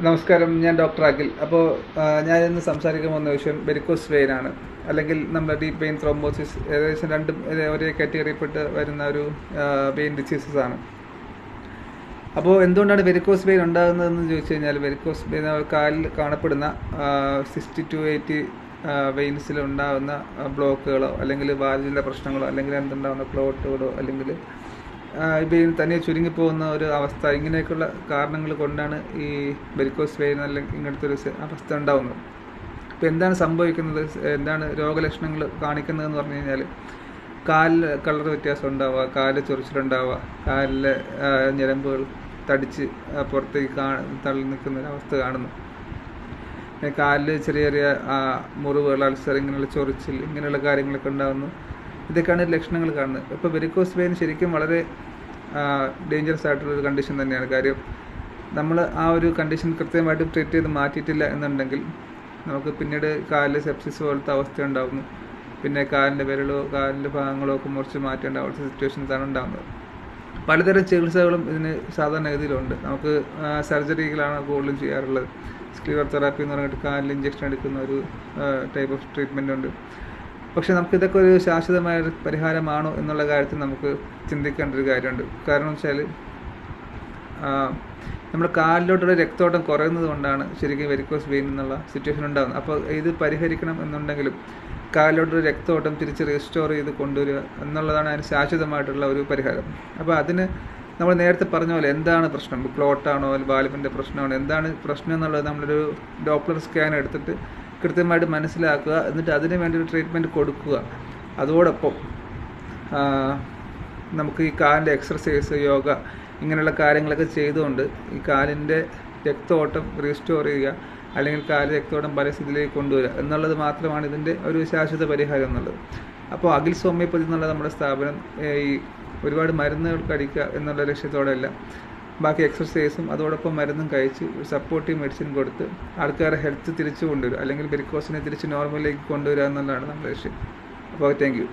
നമസ്കാരം, ഞാൻ ഡോക്ടർ അഖിൽ. അപ്പോൾ ഞാനിന്ന് സംസാരിക്കാൻ പോകുന്ന വിഷയം വെരിക്കോസ് വെയിൻ ആണ്, അല്ലെങ്കിൽ നമ്മുടെ ഡീപ്പ് വെയിൻ ത്രോംബോസിസ്. ഏകദേശം രണ്ടും ഒരേ കാറ്റഗറിയിൽപ്പെട്ട് വരുന്ന ഒരു വെയിൻ ഡിസീസസ് ആണ്. അപ്പോൾ എന്തുകൊണ്ടാണ് വെരിക്കോസ് വെയിൻ ഉണ്ടാകുന്നതെന്ന് ചോദിച്ചു കഴിഞ്ഞാൽ, വെരിക്കോസ് വെയിൻ കാലിൽ കാണപ്പെടുന്ന 60 to 80 വെയിൻസിൽ ഉണ്ടാകുന്ന ബ്ലോക്കുകളോ, അല്ലെങ്കിൽ വാൽവിൻ്റെ പ്രശ്നങ്ങളോ, അല്ലെങ്കിൽ എന്തുണ്ടാകുന്ന ക്ലോട്ടുകളോ, അല്ലെങ്കിൽ വെയിൻ തന്നെ ചുരുങ്ങിപ്പോകുന്ന ഒരു അവസ്ഥ, ഇങ്ങനെയൊക്കെയുള്ള കാരണങ്ങൾ കൊണ്ടാണ് ഈ വെരിക്കോസ് വെയിൻ അല്ലെങ്കിൽ ഇങ്ങനത്തെ ഒരു അവസ്ഥ ഉണ്ടാകുന്നത്. ഇപ്പോൾ എന്താണ് സംഭവിക്കുന്നത്, എന്താണ് രോഗലക്ഷണങ്ങൾ കാണിക്കുന്നതെന്ന് പറഞ്ഞു കഴിഞ്ഞാൽ, കാലിൽ കളർ വ്യത്യാസം ഉണ്ടാവുക, കാലിൽ ചൊറിച്ചിലുണ്ടാവുക, കാലിലെ ഞരമ്പുകൾ തടിച്ച് പുറത്തേക്ക് തള്ളി നിൽക്കുന്ന ഒരു അവസ്ഥ കാണുന്നു. കാലിൽ ചെറിയ ചെറിയ മുറിവുകൾ, അൾസർ, ഇങ്ങനെയുള്ള ചൊറിച്ചിൽ, ഇങ്ങനെയുള്ള കാര്യങ്ങളൊക്കെ ഉണ്ടാകുന്നു. ഇതൊക്കെയാണ് ലക്ഷണങ്ങൾ കാണുന്നത്. ഇപ്പോൾ വെരിക്കോസ് വെയിൻ ശരിക്കും വളരെ ഡേഞ്ചറസ് ആയിട്ടുള്ളൊരു കണ്ടീഷൻ തന്നെയാണ്. കാര്യം നമ്മൾ ആ ഒരു കണ്ടീഷൻ കൃത്യമായിട്ട് ട്രീറ്റ് ചെയ്ത് മാറ്റിയിട്ടില്ല എന്നുണ്ടെങ്കിൽ നമുക്ക് പിന്നീട് കാലിൽ സെപ്സിസ് പോലത്തെ അവസ്ഥ ഉണ്ടാകുന്നു. പിന്നെ കാലിൻ്റെ വിരലോ കാലിൻ്റെ ഭാഗങ്ങളോ ഒക്കെ മുറിച്ച് മാറ്റേണ്ട അവസ്ഥ സിറ്റുവേഷൻസാണ് ഉണ്ടാകുന്നത്. പലതരം ചികിത്സകളും ഇതിന് സാധാരണഗതിയിലുണ്ട്. നമുക്ക് സർജറികളാണ് കൂടുതലും ചെയ്യാറുള്ളത്. സ്ക്ലീറോ തെറാപ്പി എന്ന് പറഞ്ഞിട്ട് കാലിൽ ഇഞ്ചക്ഷൻ എടുക്കുന്ന ഒരു ടൈപ്പ് ഓഫ് ട്രീറ്റ്മെൻ്റ് ഉണ്ട്. പക്ഷെ നമുക്കിതൊക്കെ ഒരു ശാശ്വതമായ ഒരു പരിഹാരമാണോ എന്നുള്ള കാര്യത്തിൽ നമുക്ക് ചിന്തിക്കേണ്ട ഒരു കാര്യമുണ്ട്. കാരണം വെച്ചാൽ നമ്മുടെ കാലിലോട്ടുള്ള രക്തോട്ടം കുറയുന്നത് കൊണ്ടാണ് ശരിക്കും വെരിക്കോസ് വെയിൻ എന്നുള്ള സിറ്റുവേഷൻ ഉണ്ടാകുന്നത്. അപ്പോൾ ഇത് പരിഹരിക്കണം എന്നുണ്ടെങ്കിലും കാലിലോട്ടുള്ള രക്തോട്ടം തിരിച്ച് റീസ്റ്റോർ ചെയ്ത് കൊണ്ടുവരിക എന്നുള്ളതാണ് അതിന് ശാശ്വതമായിട്ടുള്ള ഒരു പരിഹാരം. അപ്പോൾ അതിന് നമ്മൾ നേരത്തെ പറഞ്ഞ പോലെ എന്താണ് പ്രശ്നം, ക്ലോട്ടാണോ അല്ലെങ്കിൽ വാൽവിൻ്റെ പ്രശ്നമാണോ, എന്താണ് പ്രശ്നം എന്നുള്ളത് നമ്മളൊരു ഡോപ്ലർ സ്കാൻ എടുത്തിട്ട് കൃത്യമായിട്ട് മനസ്സിലാക്കുക. എന്നിട്ട് അതിന് വേണ്ടി ഒരു ട്രീറ്റ്മെൻറ്റ് കൊടുക്കുക. അതോടൊപ്പം നമുക്ക് ഈ കാലിൻ്റെ എക്സർസൈസ്, യോഗ, ഇങ്ങനെയുള്ള കാര്യങ്ങളൊക്കെ ചെയ്തുകൊണ്ട് ഈ കാലിൻ്റെ രക്തോട്ടം റീസ്റ്റോർ ചെയ്യുക, അല്ലെങ്കിൽ കാലിൽ രക്തോട്ടം പല സ്ഥിതിയിലേക്ക് കൊണ്ടുവരിക എന്നുള്ളത് മാത്രമാണ് ഇതിൻ്റെ ഒരു ശാശ്വത പരിഹാരം എന്നുള്ളത്. അപ്പോൾ അഖിൽസ് ഹോമിയോപ്പതി എന്നുള്ള നമ്മുടെ സ്ഥാപനം ഈ ഒരുപാട് മരുന്നുകൾ കഴിക്കുക എന്നുള്ള ലക്ഷ്യത്തോടെയല്ല, ബാക്കി എക്സർസൈസും അതോടൊപ്പം മരുന്നും കഴിച്ച് സപ്പോർട്ടീവ് മെഡിസിൻ കൊടുത്ത് ആൾക്കാരെ ഹെൽത്ത് തിരിച്ചു കൊണ്ടുവരിക, അല്ലെങ്കിൽ വെരിക്കോസിനെ തിരിച്ച് നോർമലിലേക്ക് കൊണ്ടുവരിക എന്നുള്ളതാണ് നമ്മുടെ ലക്ഷ്യം. അപ്പോൾ താങ്ക് യു.